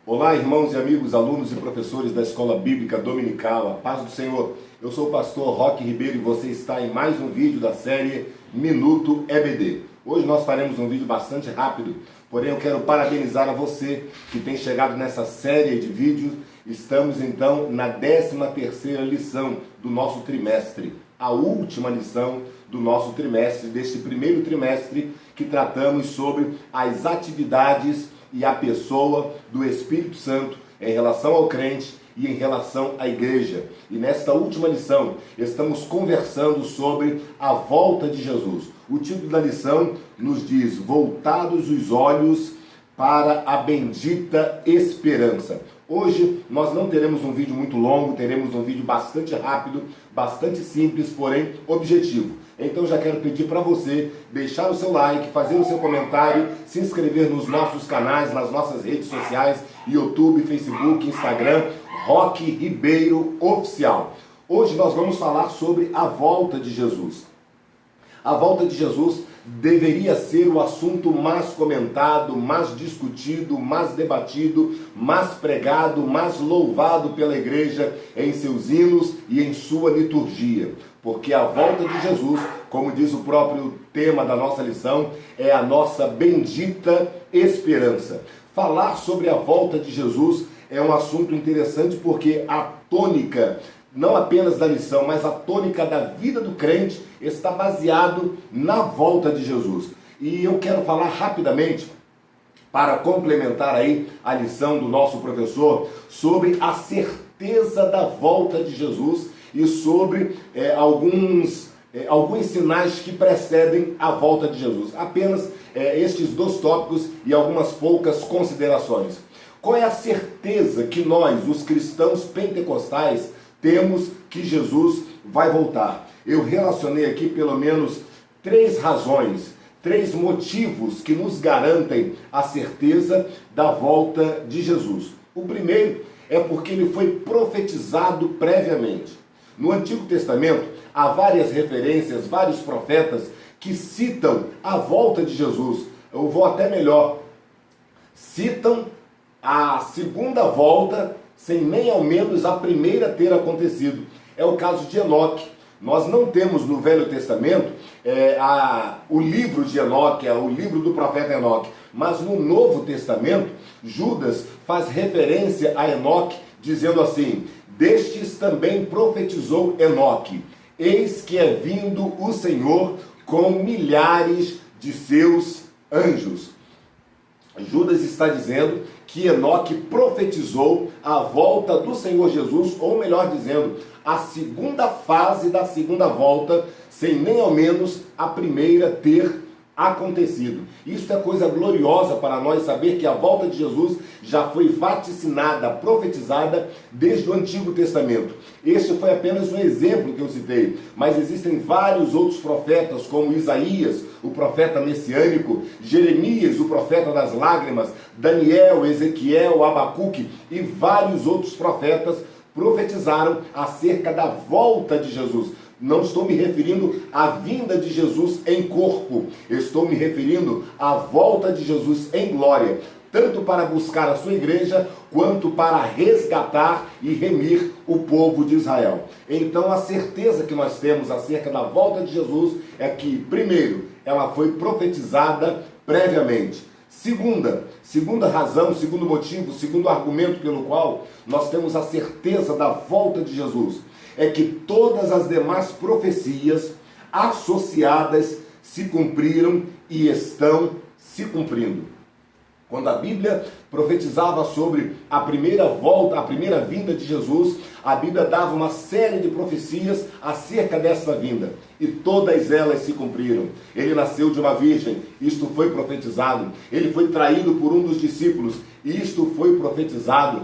Olá, irmãos e amigos, alunos e professores da Escola Bíblica Dominical, a paz do Senhor. Eu sou o pastor Roque Ribeiro e você está em mais um vídeo da série Minuto EBD. Hoje nós faremos um vídeo bastante rápido, porém eu quero parabenizar a você que tem chegado nessa série de vídeos. Estamos então na 13ª lição do nosso trimestre, a última lição do nosso trimestre, deste primeiro trimestre que tratamos sobre as atividades e a pessoa do Espírito Santo em relação ao crente e em relação à igreja. E nesta última lição estamos conversando sobre a volta de Jesus. O título da lição nos diz: voltados os olhos para a bendita esperança. Hoje nós não teremos um vídeo muito longo, teremos um vídeo bastante rápido, bastante simples, porém objetivo. Então já quero pedir para você deixar o seu like, fazer o seu comentário, se inscrever nos nossos canais, nas nossas redes sociais, YouTube, Facebook, Instagram, Roque Ribeiro Oficial. Hoje nós vamos falar sobre a volta de Jesus. A volta de Jesus deveria ser o assunto mais comentado, mais discutido, mais debatido, mais pregado, mais louvado pela igreja em seus hinos e em sua liturgia. Porque a volta de Jesus, como diz o próprio tema da nossa lição, é a nossa bendita esperança. Falar sobre a volta de Jesus é um assunto interessante porque a tônica, não apenas da lição, mas a tônica da vida do crente está baseado na volta de Jesus. E eu quero falar rapidamente, para complementar aí a lição do nosso professor, sobre a certeza da volta de Jesus e sobre alguns sinais que precedem a volta de Jesus. Apenas estes dois tópicos e algumas poucas considerações. Qual é a certeza que nós, os cristãos pentecostais, temos que Jesus vai voltar? Eu relacionei aqui pelo menos 3 razões, 3 motivos que nos garantem a certeza da volta de Jesus. O primeiro é porque ele foi profetizado previamente. No Antigo Testamento há várias referências, vários profetas que citam a volta de Jesus. Eu vou até melhor, citam a segunda volta sem nem ao menos a primeira ter acontecido. É o caso de Enoque. Nós não temos no Velho Testamento o livro de Enoque, o livro do profeta Enoque, mas no Novo Testamento, Judas faz referência a Enoque, dizendo assim: destes também profetizou Enoque, eis que é vindo o Senhor com milhares de seus anjos. Judas está dizendo que Enoque profetizou a volta do Senhor Jesus, ou melhor dizendo, a segunda fase da segunda volta, sem nem ao menos a primeira ter acontecido. Isso é coisa gloriosa para nós saber que a volta de Jesus já foi vaticinada, profetizada desde o Antigo Testamento. Este foi apenas um exemplo que eu citei, mas existem vários outros profetas, como Isaías, o profeta messiânico, Jeremias, o profeta das lágrimas, Daniel, Ezequiel, Abacuque e vários outros profetas profetizaram acerca da volta de Jesus. Não estou me referindo à vinda de Jesus em corpo, estou me referindo à volta de Jesus em glória, tanto para buscar a sua igreja, quanto para resgatar e remir o povo de Israel. Então a certeza que nós temos acerca da volta de Jesus é que, primeiro, ela foi profetizada previamente. Segunda razão, segundo motivo, segundo argumento pelo qual nós temos a certeza da volta de Jesus, é que todas as demais profecias associadas se cumpriram e estão se cumprindo. Quando a Bíblia profetizava sobre a primeira volta, a primeira vinda de Jesus, a Bíblia dava uma série de profecias acerca dessa vinda. E todas elas se cumpriram. Ele nasceu de uma virgem, isto foi profetizado. Ele foi traído por um dos discípulos, isto foi profetizado.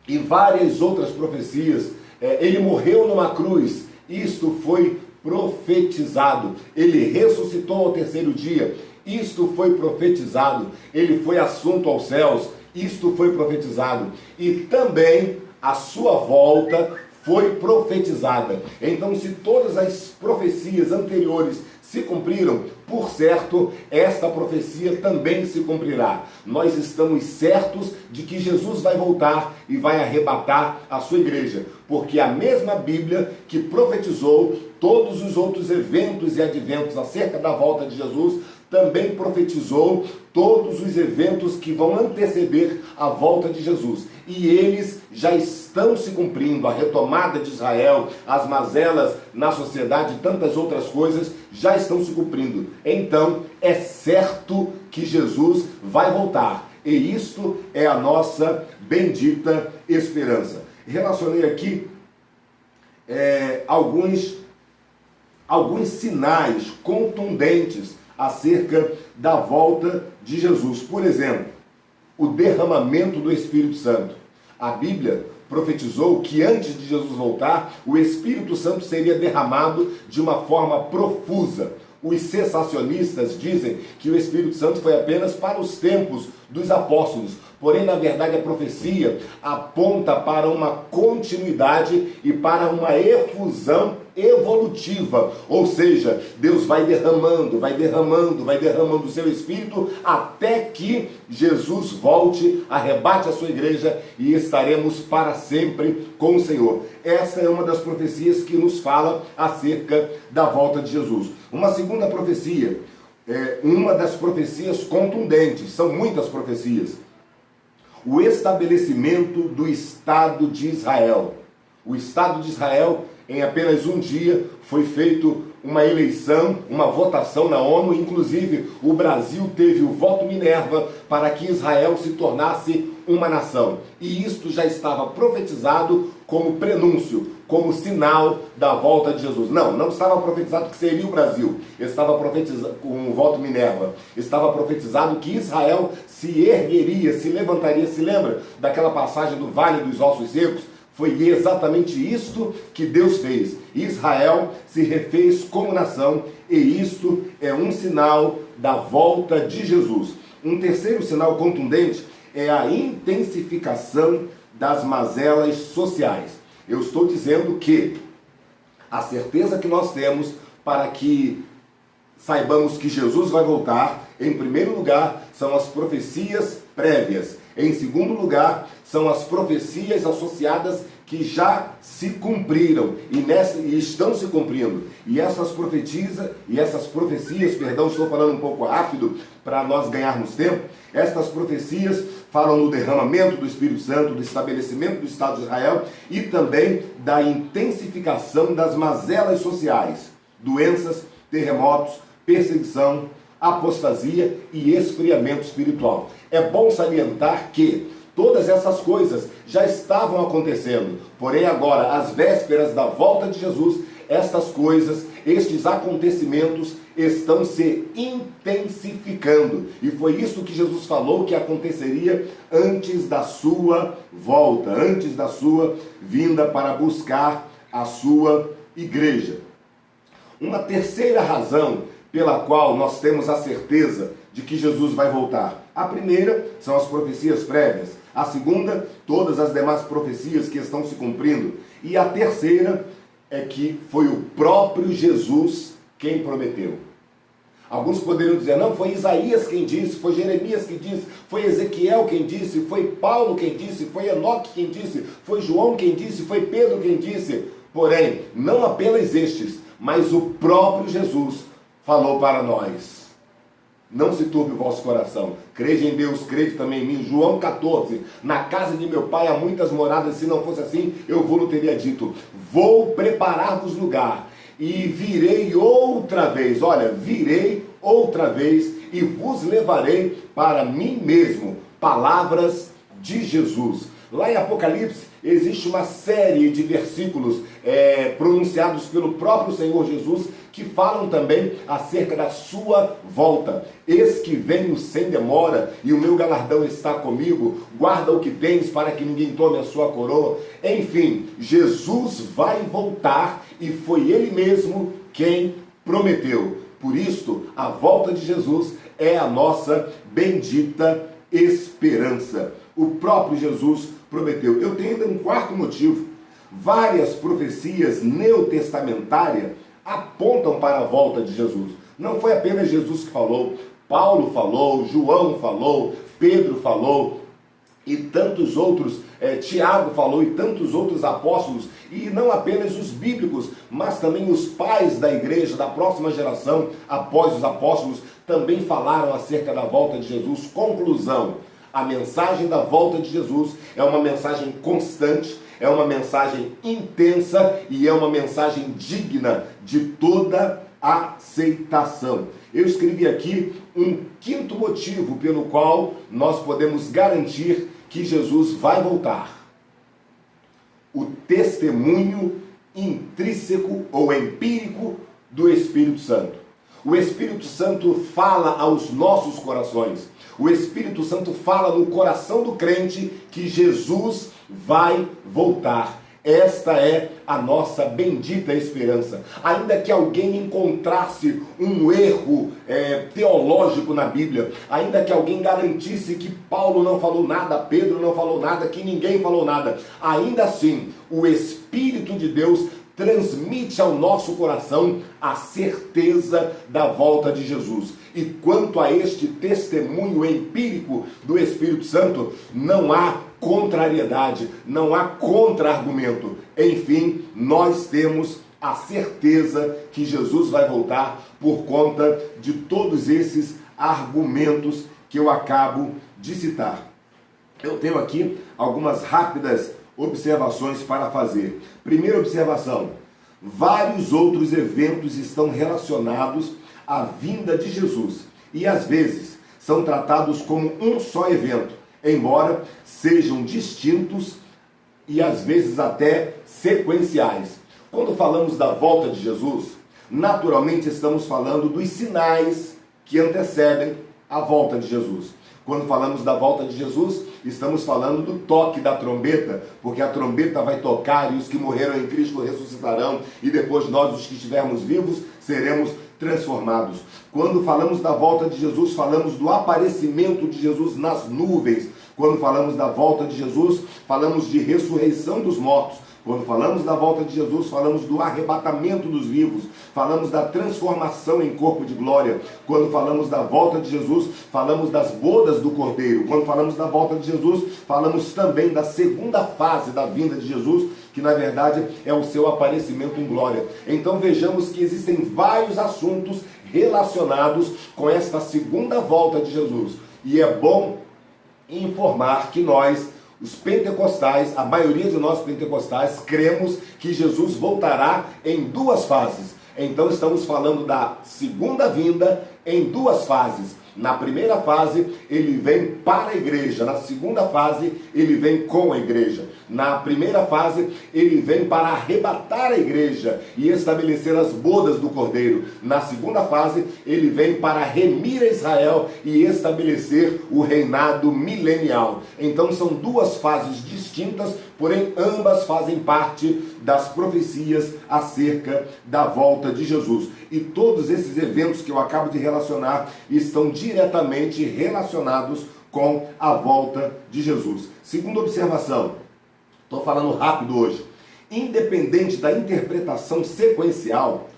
E várias outras profecias. Ele morreu numa cruz, isto foi profetizado. Ele ressuscitou ao terceiro dia, isto foi profetizado. Ele foi assunto aos céus, isto foi profetizado. E também a sua volta foi profetizada. Então, se todas as profecias anteriores se cumpriram, por certo, esta profecia também se cumprirá. Nós estamos certos de que Jesus vai voltar e vai arrebatar a sua igreja, porque a mesma Bíblia que profetizou todos os outros eventos e adventos acerca da volta de Jesus, também profetizou todos os eventos que vão anteceder a volta de Jesus. E eles já estão se cumprindo. A retomada de Israel, as mazelas na sociedade e tantas outras coisas já estão se cumprindo. Então, é certo que Jesus vai voltar. E isto é a nossa bendita esperança. Relacionei aqui alguns sinais contundentes acerca da volta de Jesus. Por exemplo, o derramamento do Espírito Santo. A Bíblia profetizou que antes de Jesus voltar, o Espírito Santo seria derramado de uma forma profusa. Os cessacionistas dizem que o Espírito Santo foi apenas para os tempos dos apóstolos. Porém, na verdade, a profecia aponta para uma continuidade e para uma efusão evolutiva. Ou seja, Deus vai derramando o seu Espírito até que Jesus volte, arrebate a sua igreja e estaremos para sempre com o Senhor. Essa é uma das profecias que nos fala acerca da volta de Jesus. Uma segunda profecia, uma das profecias contundentes, são muitas profecias. O estabelecimento do Estado de Israel. O Estado de Israel, em apenas um dia, foi feito uma eleição, uma votação na ONU. Inclusive, o Brasil teve o voto Minerva para que Israel se tornasse uma nação. E isto já estava profetizado como prenúncio, como sinal da volta de Jesus. Não estava profetizado que seria o Brasil. Estava profetizado com o voto Minerva. Estava profetizado que Israel se ergueria, se levantaria. Se lembra daquela passagem do Vale dos Ossos Secos? Foi exatamente isto que Deus fez. Israel se refez como nação, e isto é um sinal da volta de Jesus. Um terceiro sinal contundente é a intensificação das mazelas sociais. Eu estou dizendo que a certeza que nós temos para que saibamos que Jesus vai voltar, em primeiro lugar, são as profecias prévias. Em segundo lugar, são as profecias associadas que já se cumpriram e estão se cumprindo. E essas profecias, estou falando um pouco rápido para nós ganharmos tempo. Estas profecias falam no derramamento do Espírito Santo, do estabelecimento do Estado de Israel e também da intensificação das mazelas sociais, doenças, terremotos, perseguição, apostasia e esfriamento espiritual. É bom salientar que todas essas coisas já estavam acontecendo, porém agora, às vésperas da volta de Jesus, estas coisas, estes acontecimentos estão se intensificando. E foi isso que Jesus falou que aconteceria antes da sua volta, antes da sua vinda para buscar a sua igreja. Uma terceira razão pela qual nós temos a certeza de que Jesus vai voltar. A primeira são as profecias prévias. A segunda, todas as demais profecias que estão se cumprindo. E a terceira é que foi o próprio Jesus quem prometeu. Alguns poderiam dizer, não, foi Isaías quem disse, foi Jeremias quem disse, foi Ezequiel quem disse, foi Paulo quem disse, foi Enoque quem disse, foi João quem disse, foi Pedro quem disse. Porém, não apenas estes, mas o próprio Jesus falou para nós. Não se turbe o vosso coração. Crede em Deus, crede também em mim. João 14. Na casa de meu pai há muitas moradas. Se não fosse assim, eu vos teria dito. Vou preparar-vos lugar. E virei outra vez. Olha, virei outra vez. E vos levarei para mim mesmo. Palavras de Jesus. Lá em Apocalipse, existe uma série de versículos pronunciados pelo próprio Senhor Jesus que falam também acerca da sua volta. Eis que venho sem demora e o meu galardão está comigo. Guarda o que tens para que ninguém tome a sua coroa. Enfim, Jesus vai voltar e foi Ele mesmo quem prometeu. Por isto, a volta de Jesus é a nossa bendita esperança. O próprio Jesus prometeu. Eu tenho ainda um quarto motivo. Várias profecias neotestamentárias apontam para a volta de Jesus. Não foi apenas Jesus que falou, Paulo falou, João falou, Pedro falou, e tantos outros, Tiago falou, e tantos outros apóstolos, e não apenas os bíblicos, mas também os pais da igreja, da próxima geração, após os apóstolos, também falaram acerca da volta de Jesus. Conclusão: a mensagem da volta de Jesus é uma mensagem constante, é uma mensagem intensa e é uma mensagem digna de toda aceitação. Eu escrevi aqui um quinto motivo pelo qual nós podemos garantir que Jesus vai voltar: o testemunho intrínseco ou empírico do Espírito Santo. O Espírito Santo fala aos nossos corações. O Espírito Santo fala no coração do crente que Jesus vai voltar. Esta é a nossa bendita esperança. Ainda que alguém encontrasse um erro teológico na Bíblia, ainda que alguém garantisse que Paulo não falou nada, Pedro não falou nada, que ninguém falou nada, ainda assim, o Espírito de Deus transmite ao nosso coração a certeza da volta de Jesus. E quanto a este testemunho empírico do Espírito Santo, não há contrariedade, não há contra-argumento. Enfim, nós temos a certeza que Jesus vai voltar por conta de todos esses argumentos que eu acabo de citar. Eu tenho aqui algumas rápidas observações para fazer. Primeira observação: vários outros eventos estão relacionados à vinda de Jesus e às vezes são tratados como um só evento, embora sejam distintos e às vezes até sequenciais. Quando falamos da volta de Jesus, naturalmente estamos falando dos sinais que antecedem a volta de Jesus. Quando falamos da volta de Jesus, estamos falando do toque da trombeta, porque a trombeta vai tocar e os que morreram em Cristo ressuscitarão, e depois nós, os que estivermos vivos, seremos transformados. Quando falamos da volta de Jesus, falamos do aparecimento de Jesus nas nuvens. Quando falamos da volta de Jesus, falamos de ressurreição dos mortos. Quando falamos da volta de Jesus, falamos do arrebatamento dos vivos, falamos da transformação em corpo de glória. Quando falamos da volta de Jesus, falamos das bodas do Cordeiro. Quando falamos da volta de Jesus, falamos também da segunda fase da vinda de Jesus, que na verdade é o seu aparecimento em glória. Então vejamos que existem vários assuntos relacionados com esta segunda volta de Jesus. E é bom informar que nós, os pentecostais, a maioria de nós pentecostais, cremos que Jesus voltará em duas fases. Então estamos falando da segunda vinda em duas fases. Na primeira fase, ele vem para a igreja. Na segunda fase, ele vem com a igreja. Na primeira fase, ele vem para arrebatar a igreja e estabelecer as bodas do Cordeiro. Na segunda fase, ele vem para remir a Israel e estabelecer o reinado milenial. Então são duas fases distintas, porém ambas fazem parte das profecias acerca da volta de Jesus. E todos esses eventos que eu acabo de relacionar estão diretamente relacionados com a volta de Jesus. Segunda observação, estou falando rápido hoje. Independente da interpretação sequencial,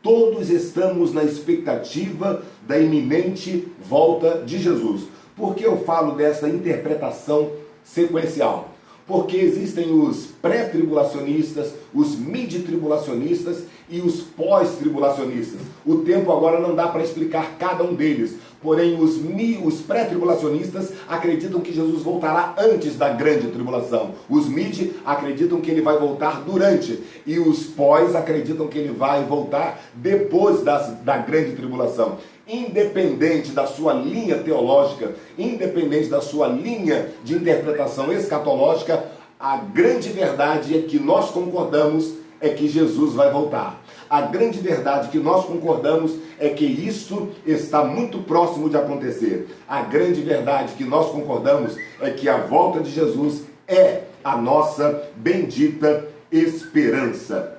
todos estamos na expectativa da iminente volta de Jesus. Por que eu falo dessa interpretação sequencial? Porque existem os pré-tribulacionistas, os mid-tribulacionistas e os pós-tribulacionistas. O tempo agora não dá para explicar cada um deles. Porém, os pré-tribulacionistas acreditam que Jesus voltará antes da grande tribulação. Os mid acreditam que ele vai voltar durante. E os pós acreditam que ele vai voltar depois da grande tribulação. Independente da sua linha teológica, independente da sua linha de interpretação escatológica, a grande verdade é que nós concordamos é que Jesus vai voltar. A grande verdade que nós concordamos é que isso está muito próximo de acontecer. A grande verdade que nós concordamos é que a volta de Jesus é a nossa bendita esperança.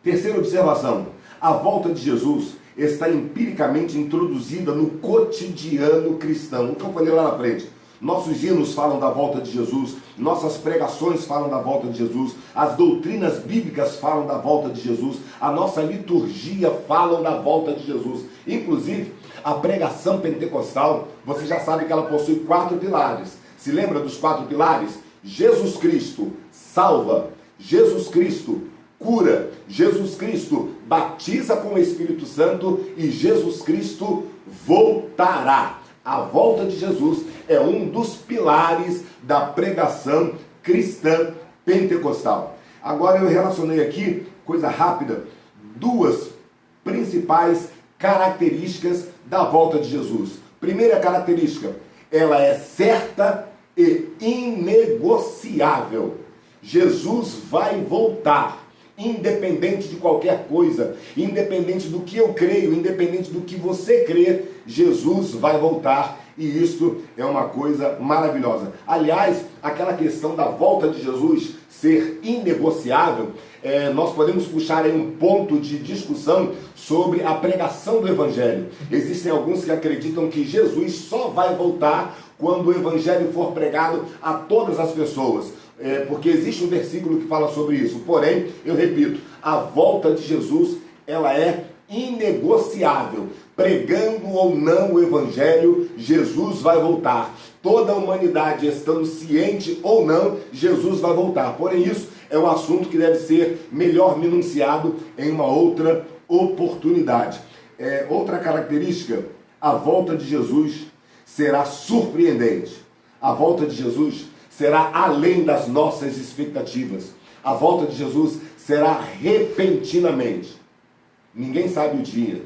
Terceira observação: a volta de Jesus está empiricamente introduzida no cotidiano cristão. O que eu falei lá na frente? Nossos hinos falam da volta de Jesus, nossas pregações falam da volta de Jesus, as doutrinas bíblicas falam da volta de Jesus, a nossa liturgia falam da volta de Jesus. Inclusive, a pregação pentecostal, você já sabe que ela possui 4 pilares. Se lembra dos 4 pilares? Jesus Cristo salva, Jesus Cristo cura, Jesus Cristo batiza com o Espírito Santo e Jesus Cristo voltará. A volta de Jesus é um dos pilares da pregação cristã pentecostal. Agora eu relacionei aqui, coisa rápida, 2 principais características da volta de Jesus. Primeira característica, ela é certa e inegociável. Jesus vai voltar. Independente de qualquer coisa, independente do que eu creio, independente do que você crê, Jesus vai voltar, e isto é uma coisa maravilhosa. Aliás, aquela questão da volta de Jesus ser inegociável, nós podemos puxar aí um ponto de discussão sobre a pregação do Evangelho. Existem alguns que acreditam que Jesus só vai voltar quando o Evangelho for pregado a todas as pessoas. Porque existe um versículo que fala sobre isso. Porém, eu repito, a volta de Jesus, ela é inegociável. Pregando ou não o Evangelho, Jesus vai voltar. Toda a humanidade estando ciente ou não, Jesus vai voltar. Porém, isso é um assunto que deve ser melhor minuciado em uma outra oportunidade. Outra característica, a volta de Jesus será surpreendente. A volta de Jesus será além das nossas expectativas. A volta de Jesus será repentinamente. Ninguém sabe o dia,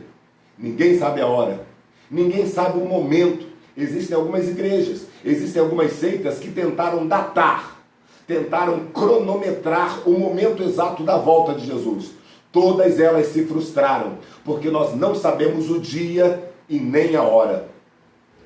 ninguém sabe a hora, ninguém sabe o momento. Existem algumas igrejas, existem algumas seitas que tentaram datar, tentaram cronometrar o momento exato da volta de Jesus. Todas elas se frustraram, porque nós não sabemos o dia e nem a hora.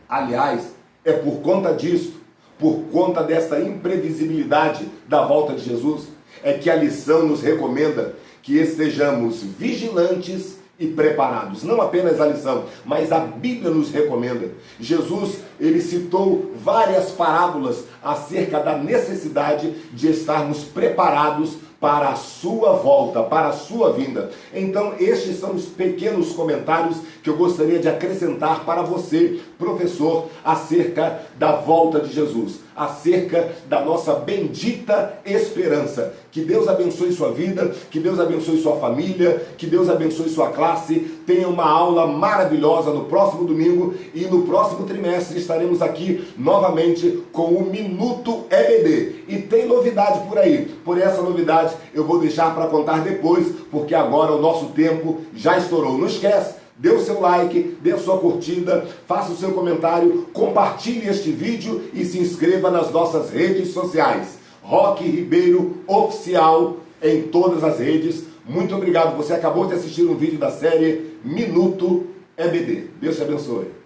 Aliás, é por conta disso, por conta dessa imprevisibilidade da volta de Jesus, é que a lição nos recomenda que estejamos vigilantes e preparados. Não apenas a lição, mas a Bíblia nos recomenda. Jesus, ele citou várias parábolas acerca da necessidade de estarmos preparados para a sua volta, para a sua vinda. Então, estes são os pequenos comentários que eu gostaria de acrescentar para você, professor, acerca da volta de Jesus, acerca da nossa bendita esperança. Que Deus abençoe sua vida, que Deus abençoe sua família, que Deus abençoe sua classe. Tenha uma aula maravilhosa no próximo domingo e no próximo trimestre estaremos aqui novamente com o Minuto EBD. E tem novidade por aí. Por essa novidade eu vou deixar para contar depois, porque agora o nosso tempo já estourou. Não esquece, dê o seu like, dê a sua curtida, faça o seu comentário, compartilhe este vídeo e se inscreva nas nossas redes sociais. Roque Ribeiro Oficial em todas as redes. Muito obrigado. Você acabou de assistir um vídeo da série Minuto EBD. Deus te abençoe.